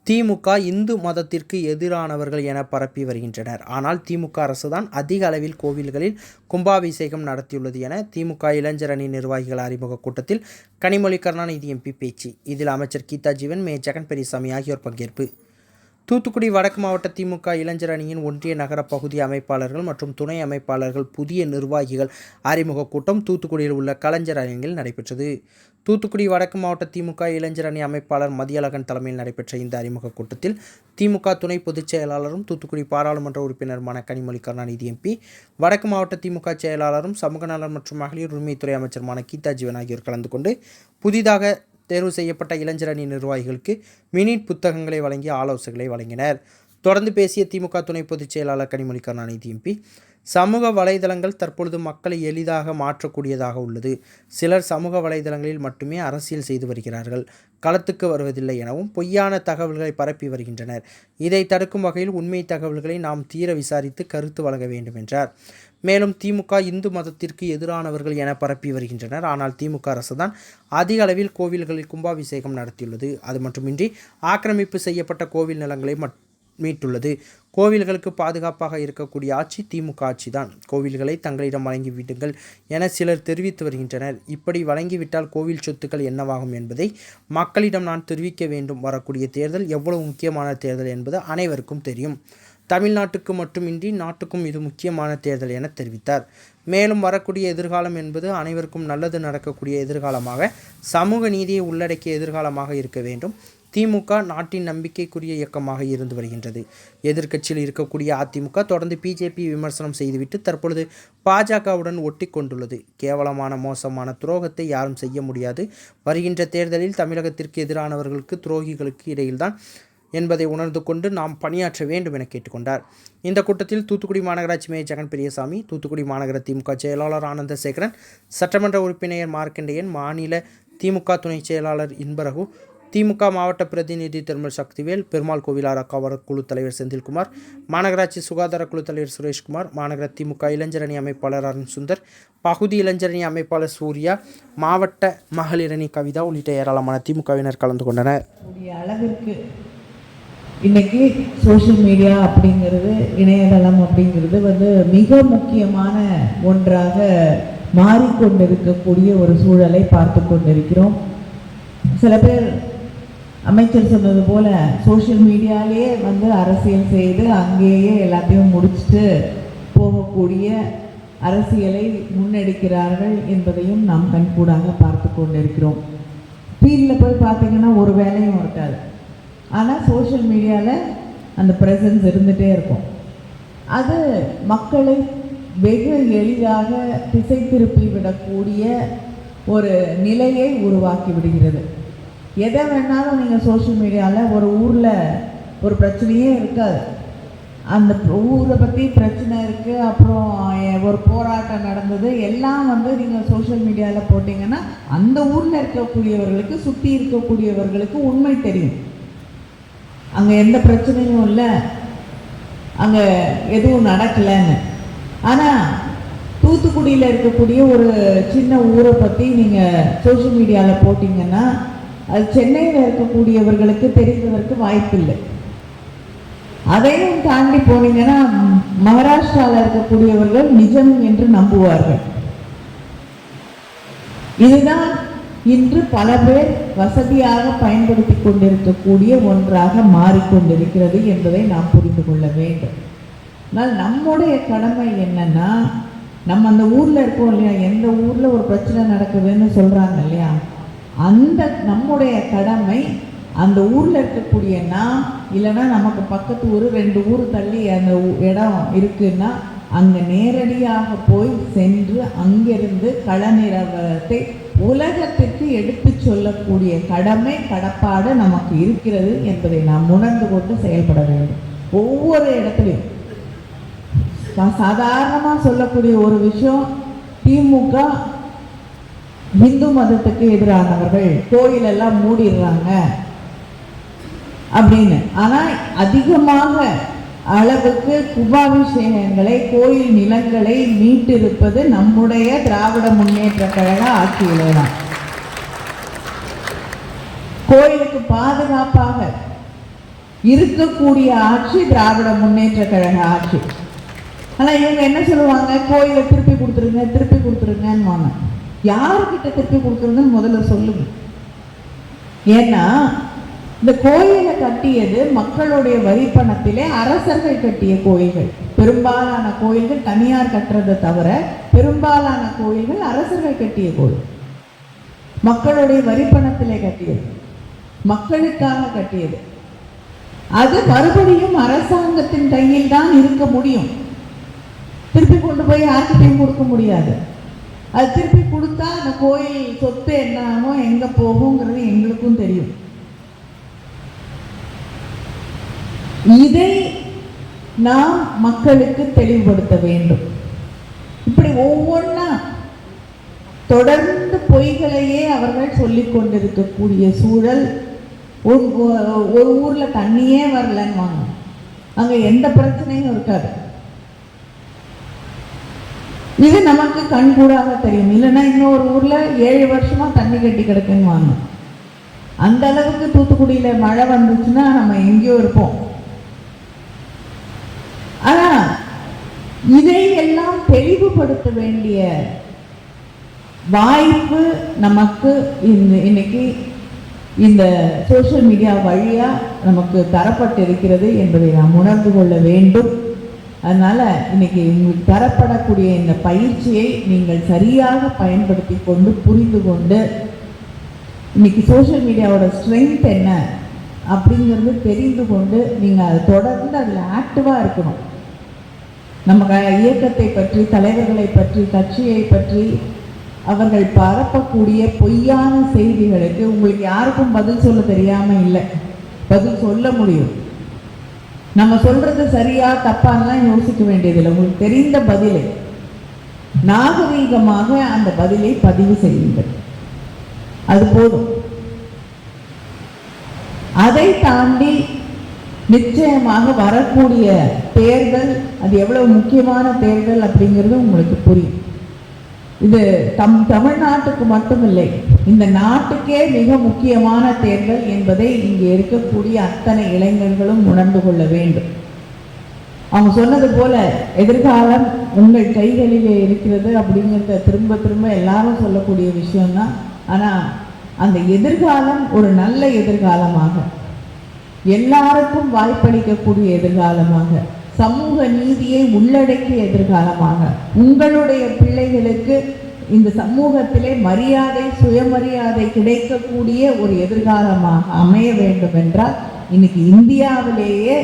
திமுக இந்து மதத்திற்கு எதிரானவர்கள் என பரப்பி வருகின்றனர். ஆனால் திமுக அரசுதான் அதிக அளவில் கோவில்களில் கும்பாபிஷேகம் நடத்தியுள்ளது என திமுக இளைஞர் அணி நிர்வாகிகள் அறிமுக கூட்டத்தில் கனிமொழி கருணாநிதி எம்பி பேச்சு. இதில் அமைச்சர் கீதா ஜீவன், மே ஜெகன் பெரியசாமி ஆகியோர் பங்கேற்பு. தூத்துக்குடி வடக்கு மாவட்ட திமுக இளைஞர் அணியின் ஒன்றிய நகர பகுதி அமைப்பாளர்கள் மற்றும் துணை அமைப்பாளர்கள் புதிய நிர்வாகிகள் அறிமுக கூட்டம் தூத்துக்குடியில் உள்ள கலைஞர் அரங்கில் நடைபெற்றது. தூத்துக்குடி வடக்கு மாவட்ட திமுக இளைஞர் அணி அமைப்பாளர் மதியழகன் தலைமையில் நடைபெற்ற இந்த அறிமுக கூட்டத்தில் திமுக துணை பொதுச் செயலாளரும் தூத்துக்குடி பாராளுமன்ற உறுப்பினருமான கனிமொழி கருணாநிதி எம்பி, வடக்கு மாவட்ட திமுக செயலாளரும் சமூக நலன் மற்றும் மகளிர் உரிமைத்துறை அமைச்சருமான கீதா ஜீவன் ஆகியோர் கலந்து கொண்டு புதிதாக தேர்வு செய்யப்பட்ட இளைஞர் அணி நிர்வாகிகளுக்கு மினி புத்தகங்களை வழங்கி ஆலோசனைகளை வழங்கினர். தொடர்ந்து பேசிய திமுக துணை பொதுச் செயலாளர் கனிமொழி கருணாநிதி எம்பி, சமூக வலைதளங்கள் தற்பொழுது மக்களை எளிதாக மாற்றக்கூடியதாக உள்ளது. சிலர் சமூக வலைதளங்களில் மட்டுமே அரசியல் செய்து வருகிறார்கள், களத்துக்கு வருவதில்லை எனவும் பொய்யான தகவல்களை பரப்பி வருகின்றனர். இதை தடுக்கும் வகையில் உண்மை தகவல்களை நாம் தீர விசாரித்து கருத்து வழங்க வேண்டும் என்றார். மேலும் திமுக இந்து மதத்திற்கு எதிரானவர்கள் என பரப்பி வருகின்றனர். ஆனால் திமுக அரசுதான் அதிக அளவில் கோவில்களில் கும்பாபிஷேகம் நடத்தியுள்ளது. அது மட்டுமின்றி ஆக்கிரமிப்பு செய்யப்பட்ட கோவில் நிலங்களை மீட்டுள்ளது. கோவில்களுக்கு பாதுகாப்பாக இருக்கக்கூடிய ஆட்சி திமுக ஆட்சி தான். கோவில்களை தங்களிடம் வழங்கி விடுங்கள் என சிலர் தெரிவித்து வருகின்றனர். இப்படி வழங்கிவிட்டால் கோவில் சொத்துக்கள் என்னவாகும் என்பதை மக்களிடம் நான் தெரிவிக்க வேண்டும். வரக்கூடிய தேர்தல் எவ்வளவு முக்கியமான தேர்தல் என்பது அனைவருக்கும் தெரியும். தமிழ்நாட்டுக்கு மட்டுமின்றி நாட்டுக்கும் இது முக்கியமான தேர்தல் என தெரிவித்தார். மேலும் வரக்கூடிய எதிர்காலம் என்பது அனைவருக்கும் நல்லது நடக்கக்கூடிய எதிர்காலமாக, சமூக நீதியை உள்ளடக்கிய எதிர்காலமாக இருக்க வேண்டும். திமுக நாட்டின் நம்பிக்கைக்குரிய இயக்கமாக இருந்து வருகின்றது. எதிர்க்கட்சியில் இருக்கக்கூடிய அதிமுக தொடர்ந்து பிஜேபி விமர்சனம் செய்துவிட்டு தற்பொழுது பாஜகவுடன் ஒட்டி கொண்டுள்ளது. கேவலமான மோசமான துரோகத்தை யாரும் செய்ய முடியாது. வருகின்ற தேர்தலில் தமிழகத்திற்கு எதிரானவர்களுக்கு துரோகிகளுக்கு இடையில்தான் என்பதை உணர்ந்து கொண்டு நாம் பணியாற்ற வேண்டும் என கேட்டுக்கொண்டார். இந்த கூட்டத்தில் தூத்துக்குடி மாநகராட்சி மேயர் ஜெகன் பெரியசாமி, தூத்துக்குடி மாநகர திமுக செயலாளர் ஆனந்தசேகரன், சட்டமன்ற உறுப்பினர் மார்க்கண்டேயன், மாநில திமுக துணை செயலாளர் இன்பரகு, திமுக மாவட்ட பிரதிநிதி திருமல் சக்திவேல், பெருமாள் கோவில் அறக்காவலர் குழு தலைவர் செந்தில்குமார், மாநகராட்சி சுகாதார குழு தலைவர் சுரேஷ்குமார், மாநகர திமுக இளைஞர் அணி அமைப்பாளர் அருண் சுந்தர், பகுதி இளைஞர் அணி அமைப்பாளர் சூர்யா, மாவட்ட மகளிர் அணி கவிதா உள்ளிட்ட ஏராளமான திமுகவினர் கலந்து கொண்டனர். அளவிற்கு இன்னைக்கு சோஷியல் மீடியா அப்படிங்கிறது, இணையதளம் அப்படிங்கிறது மிக முக்கியமான ஒன்றாக மாறிக்கொண்டிருக்கக்கூடிய ஒரு சூழலை பார்த்து கொண்டிருக்கிறோம். சில பேர் அமைச்சர் சொன்னது போல சோஷியல் மீடியாலேயே அரசியல் செய்து அங்கேயே எல்லாத்தையும் முடிச்சுட்டு போகக்கூடிய அரசியலை முன்னெடுக்கிறார்கள் என்பதையும் நாம் கண்கூடாக பார்த்து கொண்டிருக்கிறோம். ஃபீல்டில் போய் பார்த்தீங்கன்னா ஒரு வேலையும் இருக்காது, ஆனால் சோஷியல் மீடியாவில் அந்த ப்ரெசன்ஸ் இருந்துகிட்டே இருக்கும். அது மக்களை வெகு எளிதாக திசை திருப்பி விடக்கூடிய ஒரு நிலையை உருவாக்கி விடுகிறது. எதை வேணாலும் நீங்கள் சோஷியல் மீடியாவில் ஒரு ஊரில் ஒரு பிரச்சனையே இருக்காது, அந்த ஊரை பற்றி பிரச்சனை இருக்குது, அப்புறம் ஒரு போராட்டம் நடந்தது, எல்லாம் நீங்கள் சோஷியல் மீடியாவில் போட்டிங்கன்னா அந்த ஊரில் இருக்கக்கூடியவர்களுக்கு, சுற்றி இருக்கக்கூடியவர்களுக்கு உண்மை தெரியும். அங்கே எந்த பிரச்சனையும் இல்லை, அங்கே எதுவும் நடக்கலைன்னு. ஆனால் தூத்துக்குடியில் இருக்கக்கூடிய ஒரு சின்ன ஊரை பற்றி நீங்கள் சோஷியல் மீடியாவில் போட்டிங்கன்னா அது சென்னையில் இருக்கக்கூடியவர்களுக்கு தெரிவதற்கு வாய்ப்பில்லை. அதையும் தாண்டி போனீங்கன்னா மகாராஷ்டிராவில் இருக்கக்கூடியவர்கள் நிஜம் என்று நம்புவார்கள். இதுதான் இன்று பல பேர் வசதியாக பயன்படுத்தி கொண்டிருக்கக்கூடிய ஒன்றாக மாறிக்கொண்டிருக்கிறது என்பதை நாம் புரிந்து கொள்ள வேண்டும். ஆனால் நம்முடைய கடமை என்னன்னா, நம்ம அந்த ஊரில் இருக்கோம் இல்லையா, எந்த ஊரில் ஒரு பிரச்சனை நடக்குதுன்னு சொல்கிறாங்க இல்லையா, அந்த நம்முடைய கடமை அந்த ஊரில் இருக்கக்கூடிய நாம், இல்லைன்னா நமக்கு பக்கத்து ஊர் 2 ஊர் தள்ளி அந்த இடம் இருக்குன்னா அங்கே நேரடியாக போய் சென்று அங்கிருந்து கள நிலவரத்தை உலகத்திற்கு எடுத்து சொல்லக்கூடிய கடமை, கடப்பாடு நமக்கு இருக்கிறது என்பதை நாம் உணர்ந்து கொண்டு செயல்பட வேண்டும். ஒவ்வொரு இடத்துலையும் சாதாரணமாக சொல்லக்கூடிய ஒரு விஷயம், திமுக இந்து மதத்துக்கு எதிரானவர்கள், கோயிலெல்லாம் மூடிடுறாங்க அப்படின்னு. ஆனால் அதிகமாக அளவுக்கு கும்பாபிஷேகங்களை, கோயில் நிலங்களை மீட்டிருப்பது நம்முடைய திராவிட முன்னேற்ற கழக ஆட்சியிலே தான். கோயிலுக்கு பாதுகாப்பாக இருக்கக்கூடிய ஆட்சி திராவிட முன்னேற்ற கழக ஆட்சி. ஆனால் இவங்க என்ன சொல்லுவாங்க, கோயிலை திருப்பி கொடுத்துருங்கன்னு. யாருக்கிட்ட திருப்பி கொடுக்குறதுன்னு முதல்ல சொல்லுங்க. ஏன்னா இந்த கோயிலை கட்டியது மக்களுடைய வரி பணத்திலே அரசர்கள் கட்டிய கோயில்கள். பெரும்பாலான கோயில்கள் தனியார் கட்டுறதை தவிர பெரும்பாலான கோயில்கள் அரசர்கள் கட்டிய கோயில். மக்களுடைய வரி பணத்திலே கட்டியது, மக்களுக்காக கட்டியது. அது மறுபடியும் அரசாங்கத்தின் கையில் தான் இருக்க முடியும். திருப்பி கொண்டு போய் யார்கிட்டையும் கொடுக்க முடியாது. அது திருப்பி கொடுத்தா அந்த கோயில் சொத்து என்ன ஆகும், எங்க போகுங்கிறது எங்களுக்கும் தெரியும். இதை நாம் மக்களுக்கு தெளிவுபடுத்த வேண்டும். இப்படி ஒவ்வொன்றா தொடர்ந்து பொய்களையே அவர்கள் சொல்லிக் கொண்டிருக்கக்கூடிய சூழல். ஒரு ஊர்ல தண்ணியே வரலன்னு வாங்க, அங்க எந்த பிரச்சனையும் இருக்காது. இது நமக்கு கண்கூடாக தெரியும். இல்லைன்னா இன்னொரு ஊர்ல 7 வருஷமா தண்ணி கட்டி கிடக்குன்னு வாங்க. அந்த அளவுக்கு தூத்துக்குடியில மழை வந்துச்சுன்னா நம்ம எங்கேயோ இருப்போம். ஆனா இதை எல்லாம் தெளிவுபடுத்த வேண்டிய வாய்ப்பு நமக்கு இன்னைக்கு இந்த சோஷியல் மீடியா வழியா நமக்கு தரப்பட்டிருக்கிறது என்பதை நாம் உணர்ந்து கொள்ள வேண்டும். அதனால இன்னைக்கு உங்களுக்கு தரப்படக்கூடிய இந்த பயிற்சியை நீங்கள் சரியாக பயன்படுத்தி கொண்டு புரிந்து கொண்டு இன்னைக்கு சோஷியல் மீடியாவோட ஸ்ட்ரென்த் என்ன அப்படிங்கிறது தெரிந்து கொண்டு நீங்கள் அதை தொடர்ந்து அதில் ஆக்டிவாக இருக்கணும். நம்ம இயக்கத்தை பற்றி, தலைவர்களை பற்றி, கட்சியை பற்றி அவர்கள் பரப்பக்கூடிய பொய்யான செய்திகளுக்கு உங்களுக்கு யாருக்கும் பதில் சொல்ல தெரியாமல் இல்லை. பதில் சொல்ல முடியும். நம்ம சொல்றது சரியா தப்பான்லாம் யோசிக்க வேண்டியதில்லை. உங்களுக்கு தெரிந்த பதிலை நாகரீகமாக அந்த பதிலை பதிவு செய்யுங்கள், அது போதும். அதை தாண்டி நிச்சயமாக வரக்கூடிய தேர்தல் அது எவ்வளவு முக்கியமான தேர்தல் அப்படிங்கிறது உங்களுக்கு புரியும். இது தமிழ்நாட்டுக்கு மட்டுமில்லை, இந்த நாட்டுக்கே மிக முக்கியமான தேர்தல் என்பதை இங்கே இருக்கக்கூடிய அத்தனை இளைஞர்களும் உணர்ந்து கொள்ள வேண்டும். அவங்க சொன்னது போல எதிர்காலம் உங்கள் கைகளிலே இருக்கிறது அப்படிங்கிறத திரும்ப திரும்ப எல்லாரும் சொல்லக்கூடிய விஷயம்தான். ஆனால் அந்த எதிர்காலம் ஒரு நல்ல எதிர்காலமாக, எல்லாருக்கும் வாய்ப்பளிக்கக்கூடிய எதிர்காலமாக, சமூக நீதியை உள்ளடக்கிய எதிர்காலமாக, உங்களுடைய பிள்ளைகளுக்கு இந்த சமூகத்திலே மரியாதை, சுயமரியாதை கிடைக்கக்கூடிய ஒரு எதிர்காலமாக அமைய வேண்டும் என்றால் இன்னைக்கு இந்தியாவிலேயே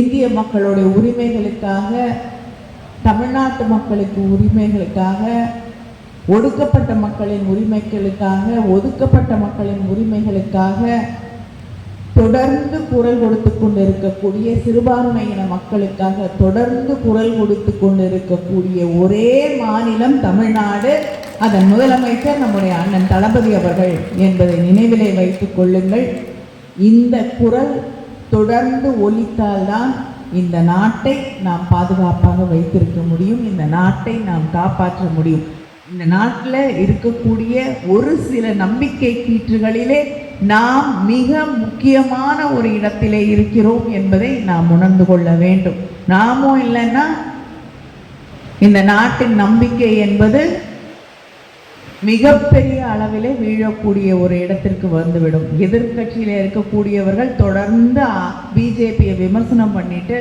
இந்திய மக்களுடைய உரிமைகளுக்காக, தமிழ்நாட்டு மக்களுக்கு உரிமைகளுக்காக, ஒடுக்கப்பட்ட மக்களின் உரிமைகளுக்காக, ஒதுக்கப்பட்ட மக்களின் உரிமைகளுக்காக தொடர்ந்து குரல் கொடுத்து கொண்டிருக்கக்கூடிய, சிறுபான்மையின மக்களுக்காக தொடர்ந்து குரல் கொடுத்து கொண்டிருக்கக்கூடிய ஒரே மாநிலம் தமிழ்நாடு. அதன் முதலமைச்சர் நம்முடைய அண்ணன் தளபதி அவர்கள் என்பதை நினைவிலே வைத்துக் கொள்ளுங்கள். இந்த குரல் தொடர்ந்து ஒலித்தால்தான் இந்த நாட்டை நாம் பாதுகாப்பாக வைத்திருக்க முடியும், இந்த நாட்டை நாம் காப்பாற்ற முடியும். இந்த நாட்டில் இருக்கக்கூடிய ஒரு சில நம்பிக்கை கீற்றுகளிலே நாம் மிக முக்கியமான ஒரு இடத்திலே இருக்கிறோம் என்பதை நாம் உணர்ந்து கொள்ள வேண்டும். நாமும் இல்லைன்னா இந்த நாட்டின் நம்பிக்கை என்பது மிகப்பெரிய அளவிலே வீழக்கூடிய ஒரு இடத்திற்கு வந்துவிடும். எதிர்கட்சியில் இருக்கக்கூடியவர்கள் தொடர்ந்து பிஜேபியை விமர்சனம் பண்ணிட்டு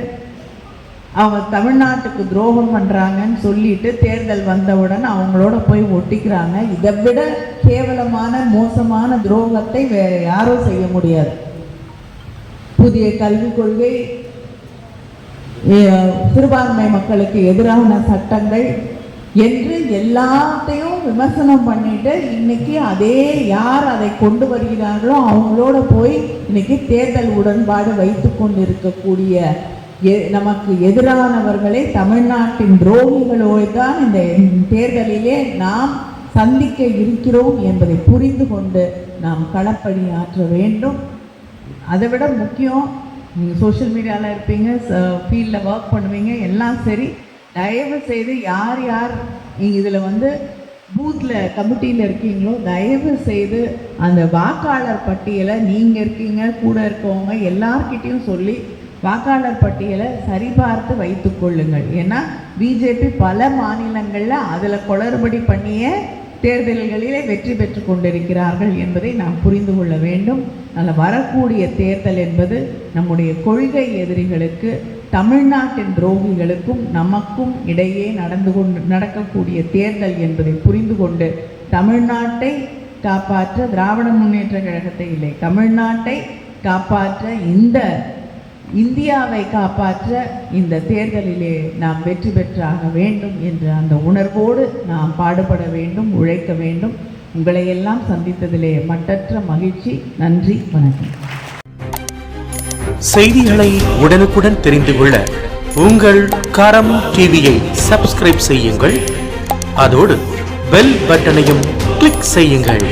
அவங்க தமிழ்நாட்டுக்கு துரோகம் பண்ணுறாங்கன்னு சொல்லிட்டு தேர்தல் வந்தவுடன் அவங்களோட போய் ஒட்டிக்கிறாங்க. இதை விட கேவலமான மோசமான துரோகத்தை வேற யாரும் செய்ய முடியாது. புதிய கல்விக் கொள்கை, சிறுபான்மை மக்களுக்கு எதிரான சட்டங்கள் என்று எல்லாத்தையும் விமர்சனம் பண்ணிட்டு இன்னைக்கு அதே யார் அதை கொண்டு வருகிறார்களோ அவங்களோட போய் இன்னைக்கு தேர்தல் உடன்பாடு வைத்து கொண்டிருக்கக்கூடிய நமக்கு எதிரானவர்களை தமிழ்நாட்டின் துரோகிகளோடு தான் இந்த தேர்தலிலே நாம் சந்திக்க இருக்கிறோம் என்பதை புரிந்து கொண்டு நாம் களப்பணி ஆற்ற வேண்டும். அதை விட முக்கியம், நீங்கள் சோஷியல் மீடியாவில் இருப்பீங்க, ஃபீல்டில் ஒர்க் பண்ணுவீங்க, எல்லாம் சரி. தயவு செய்து யார் இதில் பூத்தில் கமிட்டியில் இருக்கீங்களோ தயவு செய்து அந்த வாக்காளர் பட்டியலை நீங்கள் இருக்கீங்க கூட இருக்கவங்க எல்லார்கிட்டையும் சொல்லி வாக்காளர் பட்டியலை சரிபார்த்து வைத்து கொள்ளுங்கள். ஏன்னா பிஜேபி பல மாநிலங்களில் அதில் குளறுபடி பண்ணிய தேர்தல்களிலே வெற்றி பெற்று கொண்டிருக்கிறார்கள் என்பதை நாம் புரிந்து கொள்ள வேண்டும். அதில் வரக்கூடிய தேர்தல் என்பது நம்முடைய கொள்கை எதிரிகளுக்கு, தமிழ்நாட்டின் துரோகிகளுக்கும் நமக்கும் இடையே நடக்கக்கூடிய தேர்தல் என்பதை புரிந்து கொண்டு தமிழ்நாட்டை காப்பாற்ற, திராவிட முன்னேற்ற கழகத்தை இல்லை, தமிழ்நாட்டை காப்பாற்ற, இந்தியாவை காப்பாற்ற இந்த தேர்தலிலே நாம் வெற்றி பெற்றாக வேண்டும் என்ற அந்த உணர்வோடு நாம் பாடுபட வேண்டும், உழைக்க வேண்டும். உங்களை எல்லாம் சந்தித்ததிலே மட்டற்ற மகிழ்ச்சி. நன்றி, வணக்கம். செய்திகளை உடனுக்குடன் தெரிந்து கொள்ள உங்கள் கரம் டிவியை சப்ஸ்கிரைப் செய்யுங்கள். அதோடு பெல் பட்டனையும் கிளிக் செய்யுங்கள்.